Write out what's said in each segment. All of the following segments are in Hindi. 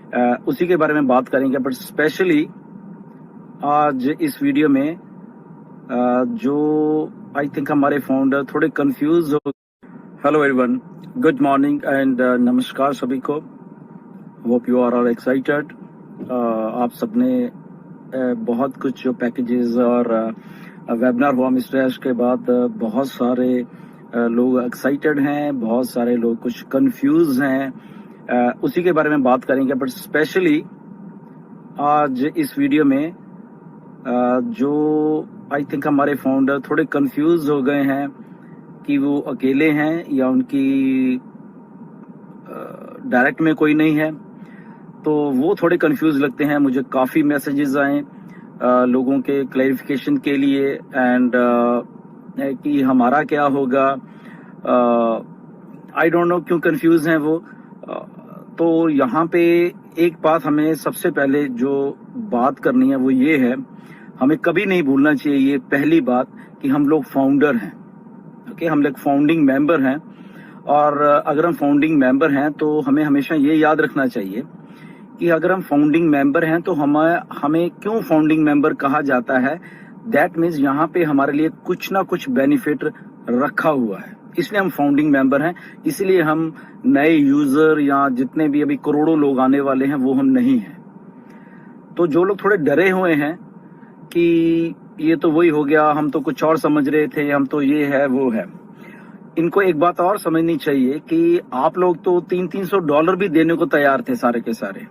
उसी के बारे में बात करेंगे। बट स्पेशली आज इस वीडियो में जो आई थिंक हमारे फाउंडर थोड़े कंफ्यूज हो। Hello everyone, good morning and नमस्कार सभी को। Hope you are all excited. आप सबने बहुत कुछ जो पैकेजेस और वेबिनार हुआ मिस्टर ऐश के बाद, बहुत सारे लोग एक्साइटेड हैं, बहुत सारे लोग कुछ कंफ्यूज हैं। उसी के बारे में बात करेंगे। बट स्पेशली आज इस वीडियो में जो आई थिंक हमारे फाउंडर थोड़े कंफ्यूज हो गए हैं कि वो अकेले हैं या उनकी डायरेक्ट में कोई नहीं है, तो वो थोड़े कंफ्यूज लगते हैं। मुझे काफ़ी मैसेजेस आए लोगों के क्लैरिफिकेशन के लिए एंड कि हमारा क्या होगा। आई डोंट नो क्यों कंफ्यूज हैं वो। तो यहाँ पे एक बात हमें सबसे पहले जो बात करनी है वो ये है, हमें कभी नहीं भूलना चाहिए ये पहली बात कि हम लोग फाउंडर हैं। ओके, हम लोग फाउंडिंग मेंबर हैं। और अगर हम फाउंडिंग मेंबर हैं तो हमें हमेशा ये याद रखना चाहिए कि अगर हम फाउंडिंग मेंबर हैं तो हमें क्यों फाउंडिंग मेंबर कहा जाता है। दैट मीन्स यहाँ पे हमारे लिए कुछ ना कुछ बेनिफिट रखा हुआ है, इसलिए हम फाउंडिंग मेंबर हैं। इसलिए हम नए यूजर या जितने भी अभी करोड़ों लोग आने वाले हैं वो हम नहीं हैं। तो जो लोग थोड़े डरे हुए हैं कि ये तो वही हो गया, हम तो कुछ और समझ रहे थे, हम तो ये है वो है, इनको एक बात और समझनी चाहिए कि आप लोग तो $300 भी देने को तैयार थे सारे के सारे,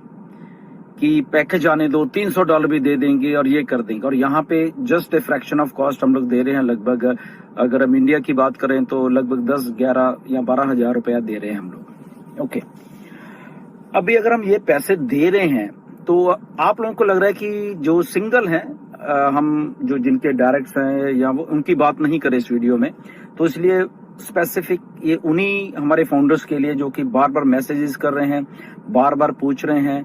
कि पैकेज आने दो, $300 भी दे देंगे और ये कर देंगे। और यहाँ पे just a fraction of cost हम लोग दे रहे हैं। लगभग अगर हम इंडिया की बात करें तो लगभग 10, 11 या 12 हजार रुपया दे रहे हैं हम लोग। ओके, अभी अगर हम ये पैसे दे रहे हैं तो आप लोगों को लग रहा है कि जो सिंगल हैं, हम जो जिनके डायरेक्ट्स हैं या वो उनकी बात नहीं करें इस वीडियो में, तो इसलिए स्पेसिफिक ये उन्हीं हमारे फाउंडर्स के लिए जो कि बार बार मैसेजेस कर रहे हैं, बार बार पूछ रहे हैं,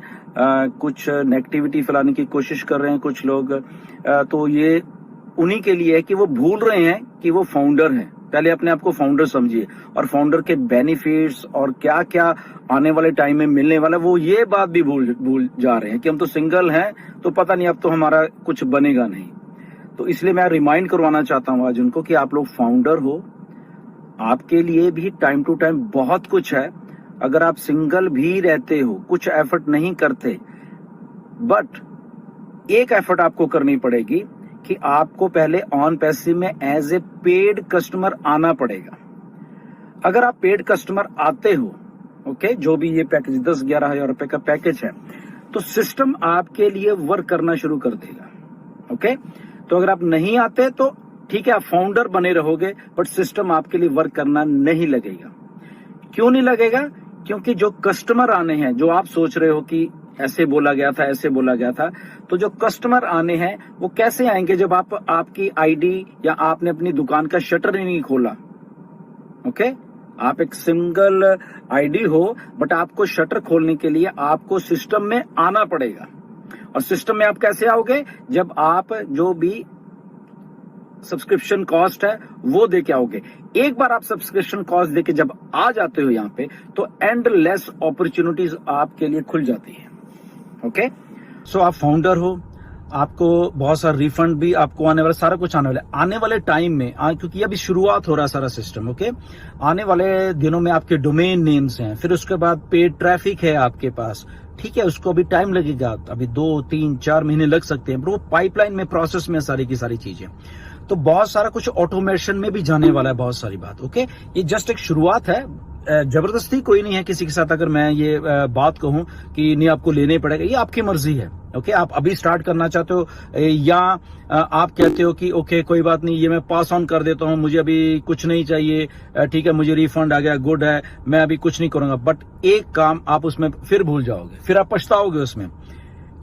कुछ नेगेटिविटी फैलाने की कोशिश कर रहे हैं कुछ लोग। तो ये उन्हीं के लिए है कि वो भूल रहे हैं कि वो फाउंडर हैं। पहले अपने आप को फाउंडर समझिए और फाउंडर के बेनिफिट्स और क्या क्या आने वाले टाइम में मिलने वाला, वो ये बात भी भूल जा रहे हैं कि हम तो सिंगल हैं तो पता नहीं अब तो हमारा कुछ बनेगा नहीं। तो इसलिए मैं रिमाइंड करवाना चाहता हूँ आज उनको कि आप लोग फाउंडर हो, आपके लिए भी टाइम टू टाइम बहुत कुछ है। अगर आप सिंगल भी रहते हो, कुछ एफर्ट नहीं करते, बट एक एफर्ट आपको करनी पड़ेगी कि आपको पहले ऑन पैसिव में एज ए पेड कस्टमर आना पड़ेगा। अगर आप पेड कस्टमर आते हो, ओके, जो भी ये पैकेज 10-11 हजार रुपए का पैकेज है, तो सिस्टम आपके लिए वर्क करना शुरू कर देगा। ओके, तो अगर आप नहीं आते तो ठीक है, आप फाउंडर बने रहोगे, बट सिस्टम आपके लिए वर्क करना नहीं लगेगा। क्यों नहीं लगेगा? क्योंकि जो कस्टमर आने हैं, जो आप सोच रहे हो कि ऐसे बोला गया था, ऐसे बोला गया था, तो जो कस्टमर आने हैं वो कैसे आएंगे जब आपकी आईडी या आपने अपनी दुकान का शटर ही नहीं खोला। ओके, आप एक सिंगल आईडी हो, बट आपको शटर खोलने के लिए आपको सिस्टम में आना पड़ेगा। और सिस्टम में आप कैसे आओगे? जब आप जो भी सब्सक्रिप्शन कॉस्ट है वो दे के आओगे। एक बार आप सब्सक्रिप्शन कॉस्ट देके जब आ जाते हो यहाँ पे, तो एंडलेस अपॉर्चुनिटीज आपके लिए खुल जाती है। ओके, सो आप फाउंडर हो, आपको बहुत सारा रिफंड भी आपको आने वाला, सारा कुछ आने वाले टाइम में, क्योंकि अभी शुरुआत हो रहा है सारा सिस्टम। ओके, आने वाले दिनों में आपके डोमेन नेम्स हैं, फिर उसके बाद पेड ट्रैफिक है आपके पास। ठीक है, उसको अभी टाइम लगेगा, अभी 2, 3, 4 महीने लग सकते हैं, पर वो पाइपलाइन में, प्रोसेस में सारी की सारी चीजें। तो बहुत सारा कुछ ऑटोमेशन में भी जाने वाला है, बहुत सारी बात। ओके, ये जस्ट एक शुरुआत है, जबरदस्ती कोई नहीं है किसी के साथ। अगर मैं ये बात कहूं कि नहीं आपको लेने पड़ेगा, ये आपकी मर्जी है। ओके, आप अभी स्टार्ट करना चाहते हो या आप कहते हो कि ओके कोई बात नहीं, ये मैं पास ऑन कर देता हूं, मुझे अभी कुछ नहीं चाहिए, ठीक है, मुझे रिफंड आ गया, गुड है, मैं अभी कुछ नहीं करूंगा। बट एक काम आप उसमें फिर भूल जाओगे, फिर आप पछताओगे उसमें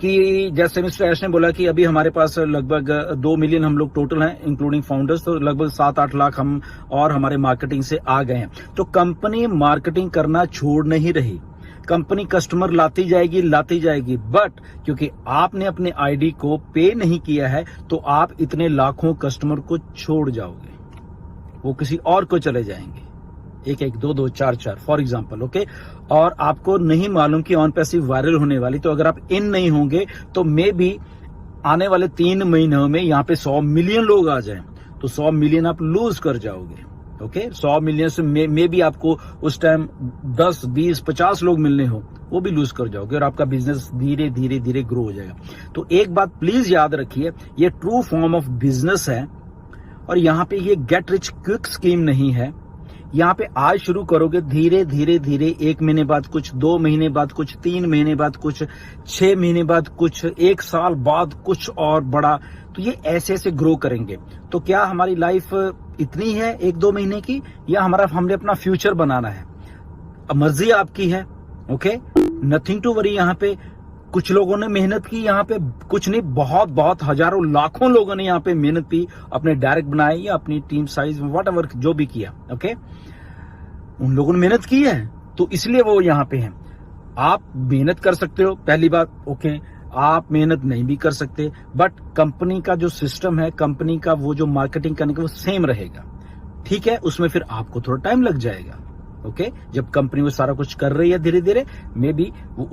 कि जैसे मिस्टर ऐश ने बोला कि अभी हमारे पास लगभग 2 मिलियन हम लोग टोटल हैं इंक्लूडिंग फाउंडर्स, तो लगभग 7-8 लाख हम और हमारे मार्केटिंग से आ गए हैं। तो कंपनी मार्केटिंग करना छोड़ नहीं रही, कंपनी कस्टमर लाती जाएगी, बट क्योंकि आपने अपने आईडी को पे नहीं किया है तो आप इतने लाखों कस्टमर को छोड़ जाओगे, वो किसी और को चले जाएंगे। एक एक, दो दो, चार चार, फॉर एग्जाम्पल, ओके। और आपको नहीं मालूम कि ऑन पैसिव वायरल होने वाली, तो अगर आप इन नहीं होंगे तो मे बी आने वाले 3 महीनों में यहाँ पे 100 मिलियन लोग आ जाएं, तो 100 मिलियन आप लूज कर जाओगे, ओके। 100 मिलियन से मे भी आपको उस टाइम 10, 20, 50 लोग मिलने हो, वो भी लूज कर जाओगे और आपका बिजनेस धीरे धीरे धीरे ग्रो हो जाएगा। तो एक बात प्लीज याद रखिए, ये ट्रू फॉर्म ऑफ बिजनेस है और यहाँ पे ये गेट रिच क्विक स्कीम नहीं है। यहाँ पे आज शुरू करोगे, धीरे धीरे धीरे 1 महीने बाद कुछ, 2 महीने बाद कुछ, 3 महीने बाद कुछ, 6 महीने बाद कुछ, 1 साल बाद कुछ और बड़ा, तो ये ऐसे ऐसे ग्रो करेंगे। तो क्या हमारी लाइफ इतनी है 1-2 महीने की, या हमने अपना फ्यूचर बनाना है? मर्जी आपकी है, ओके, नथिंग टू वरी। यहाँ पे कुछ लोगों ने मेहनत की, यहाँ पे कुछ नहीं, बहुत बहुत हजारों लाखों लोगों ने यहाँ पे मेहनत की, अपने डायरेक्ट बनाए या अपनी टीम साइज वट एवर जो भी किया, ओके, उन लोगों ने मेहनत की है तो इसलिए वो यहाँ पे हैं। आप मेहनत कर सकते हो, पहली बात, ओके, आप मेहनत नहीं भी कर सकते, बट कंपनी का जो सिस्टम है, कंपनी का वो जो मार्केटिंग करने का वो सेम रहेगा, ठीक है। उसमें फिर आपको थोड़ा टाइम लग जाएगा, ओके। जब कंपनी वो सारा कुछ कर रही है धीरे धीरे, मे बी वो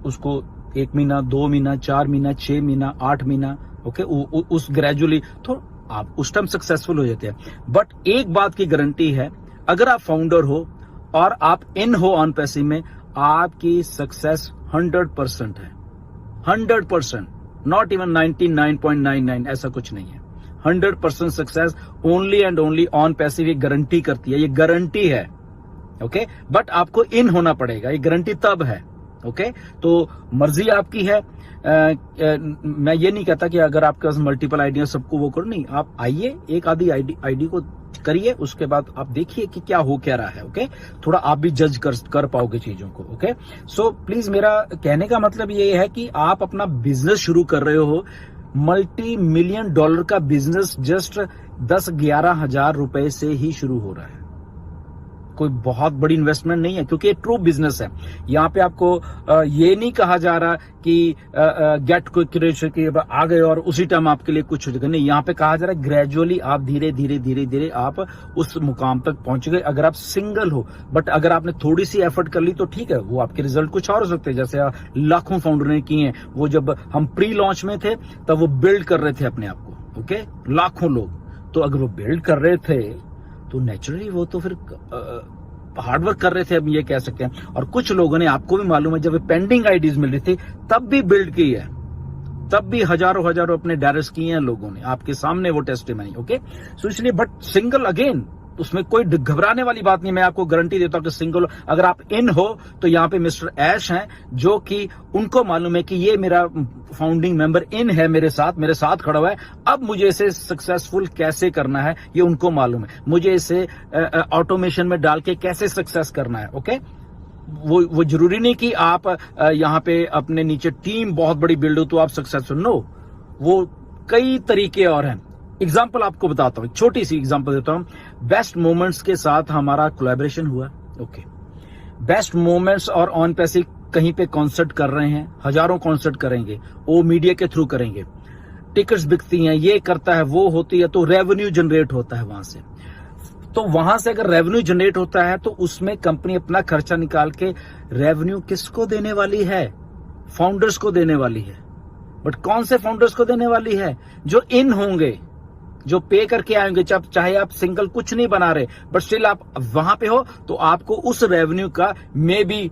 उसको 1 महीना, 2 महीना, 4 महीना, 6 महीना, 8 महीना, ओके, उस ग्रेजुअली तो आप उस टाइम सक्सेसफुल हो जाते हैं। बट एक बात की गारंटी है, अगर आप फाउंडर हो और आप इन हो ऑन पैसिव में, आपकी सक्सेस 100% है, 100%, नॉट इवन 99.99, ऐसा कुछ नहीं है। 100% success only and only on passive ये गारंटी करती है, ये गारंटी है, ओके। बट आपको इन होना पड़ेगा, ये गारंटी तब है, ओके। तो मर्जी आपकी है। मैं ये नहीं कहता कि अगर आपके पास मल्टीपल आइडिया सबको वो करो, नहीं, आप आइए, एक आधी आईडी को करिए, उसके बाद आप देखिए कि क्या हो क्या रहा है, ओके। थोड़ा आप भी जज कर पाओगे चीजों को, ओके। सो प्लीज, मेरा कहने का मतलब ये है कि आप अपना बिजनेस शुरू कर रहे हो, $multi-million का बिजनेस जस्ट 10-11 हजार रुपए से ही शुरू हो रहा है, कोई बहुत बड़ी इन्वेस्टमेंट नहीं है, क्योंकि ये ट्रू बिजनेस है। यहाँ पे आपको ये नहीं कहा जा रहा कि गेट क्विक रिच कि आ गए और उसी टाइम आपके लिए कुछ हो जाएगा, नहीं। यहाँ पे कहा जा रहा है ग्रेजुअली आप धीरे धीरे धीरे धीरे आप उस मुकाम तक पहुंच गए, अगर आप सिंगल हो। बट अगर आपने थोड़ी सी एफर्ट कर ली तो ठीक है, वो आपके रिजल्ट कुछ और हो सकते हैं, जैसे लाखों फाउंडर ने किए हैं। वो जब हम प्री लॉन्च में थे तब वो बिल्ड कर रहे थे अपने आप को, ओके, लाखों लोग। तो अगर वो बिल्ड कर रहे थे तो नेचुरली वो तो फिर हार्डवर्क कर रहे थे, अब ये कह सकते हैं। और कुछ लोगों ने, आपको भी मालूम है, जब पेंडिंग आईडीज मिल रही थी तब भी बिल्ड की है, तब भी हजारों हजारों अपने डायरेक्ट किए हैं लोगों ने, आपके सामने वो टेस्टिमनी, ओके। सो इसलिए, बट सिंगल अगेन, उसमें कोई घबराने वाली बात नहीं। मैं आपको गारंटी देता हूं कि सिंगल, अगर आप इन हो तो यहाँ पे मिस्टर ऐश हैं, जो कि उनको मालूम है कि ये मेरा फाउंडिंग मेंबर इन है, मेरे साथ खड़ा हुआ है, अब मुझे इसे सक्सेसफुल कैसे करना है ये उनको मालूम है, मुझे इसे ऑटोमेशन में डाल के कैसे सक्सेस करना है, ओके। वो जरूरी नहीं कि आप यहाँ पे अपने नीचे टीम बहुत बड़ी बिल्ड हो तो आप सक्सेसफुल, नो, वो कई तरीके और हैं। एग्जाम्पल आपको बताता हूं, छोटी सी एग्जाम्पल देता हूं। बेस्ट मोमेंट्स के साथ हमारा कोलैबोरेशन हुआ, ओके। बेस्ट मोमेंट्स और ऑन पैसिव कहीं पे कॉन्सर्ट कर रहे हैं, हजारों कॉन्सर्ट करेंगे, वो मीडिया के थ्रू करेंगे, टिकट्स बिकती हैं, ये करता है, वो होती है, तो रेवेन्यू जनरेट होता है वहां से। तो वहां से अगर रेवेन्यू जनरेट होता है तो उसमें कंपनी अपना खर्चा निकाल के रेवेन्यू किसको देने वाली है? फाउंडर्स को देने वाली है। बट कौन से फाउंडर्स को देने वाली है? जो इन होंगे, जो पे करके आएंगे। चाहे आप सिंगल कुछ नहीं बना रहे, बट स्टिल आप वहां पे हो, तो आपको उस रेवेन्यू का may be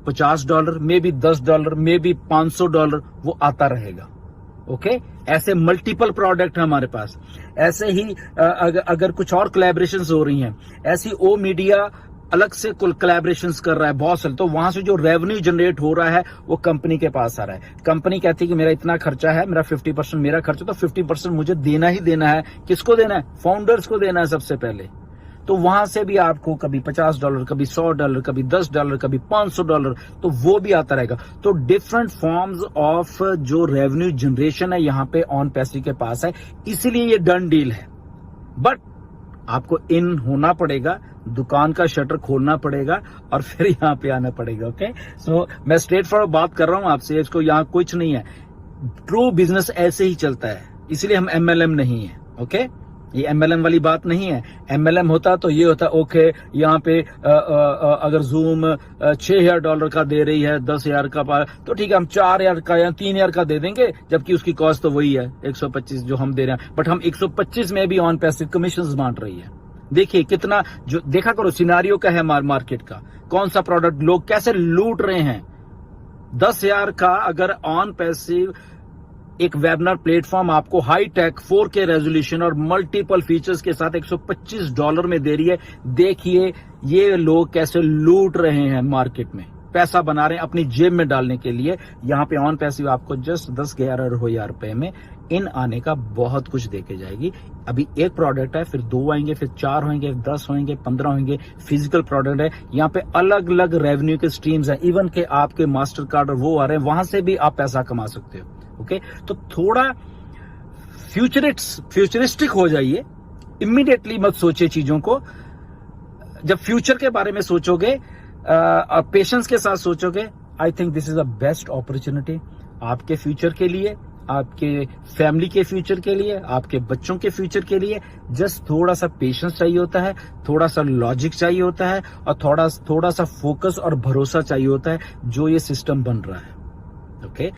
$50, may be $10, may be $500 वो आता रहेगा, ओके। ऐसे मल्टीपल प्रोडक्ट है हमारे पास। ऐसे ही अगर कुछ और कोलैबोरेशंस हो रही हैं, ऐसी ओ मीडिया अलग से कोलैबोरेशंस कर रहा है बहुत सारे, तो वहां से जो रेवेन्यू जनरेट हो रहा है वो कंपनी के पास आ रहा है। कंपनी कहती है कि मेरा इतना खर्चा है, मेरा 50% मेरा खर्चा, तो 50% मुझे देना ही देना है। किसको देना है? फाउंडर्स को देना है सबसे पहले। तो वहां से भी आपको कभी $50, कभी $100, कभी $10, कभी $500, तो वो भी आता रहेगा। तो डिफरेंट फॉर्म्स ऑफ जो रेवेन्यू जनरेशन है यहाँ पे ऑन पैसिव के पास है, इसीलिए ये डन डील है। बट आपको इन होना पड़ेगा, दुकान का शटर खोलना पड़ेगा और फिर यहाँ पे आना पड़ेगा, ओके। सो मैं स्ट्रेट फॉरवर्ड बात कर रहा हूँ आपसे, इसको यहाँ कुछ नहीं है। ट्रू बिजनेस ऐसे ही चलता है, इसलिए हम MLM नहीं है, ओके। ये एमएलएम वाली बात नहीं है। एमएलएम होता तो ये होता, ओके यहाँ पे अगर जूम $6,000 का दे रही है 10,000 का तो ठीक है, हम 4,000 का या 3,000 का दे देंगे, जबकि उसकी कॉस्ट तो वही है 125 जो हम दे रहे हैं, बट हम 125 में भी ऑन पैसिव कमीशंस बांट रही है। देखिए कितना, जो देखा करो सिनारियो का है मार्केट का, कौन सा प्रोडक्ट लोग कैसे लूट रहे हैं। 10,000 का अगर ऑन पैसिव एक वेबिनार प्लेटफॉर्म आपको हाई टेक 4K रेजोल्यूशन और मल्टीपल फीचर्स के साथ $125 में दे रही है, देखिए ये लोग कैसे लूट रहे हैं मार्केट में, पैसा बना रहे हैं अपनी जेब में डालने के लिए। यहाँ पे ऑन पैसिव आपको जस्ट 10-11 रुपए में इन आने का बहुत कुछ देके जाएगी। अभी एक प्रोडक्ट है, फिर 2 आएंगे, फिर 4 होंगे, 10 होंगे, 15 होंगे, फिजिकल प्रोडक्ट है। यहाँ पे अलग अलग रेवेन्यू के स्ट्रीम्स हैं, इवन के आपके मास्टर कार्ड और वो आ रहे हैं, वहां से भी आप पैसा कमा सकते हो। ओके, तो थोड़ा फ्यूचरिस्टिक हो जाइए, इमीडिएटली मत सोचिए चीजों को। जब फ्यूचर के बारे में सोचोगे, पेशेंस के साथ सोचोगे, I think this is the best opportunity आपके फ्यूचर के लिए, आपके फैमिली के फ्यूचर के लिए, आपके बच्चों के फ्यूचर के लिए। जस्ट थोड़ा सा पेशेंस चाहिए होता है, थोड़ा सा लॉजिक चाहिए होता है, और थोड़ा सा फोकस और भरोसा चाहिए होता है, जो ये सिस्टम बन रहा है। ओके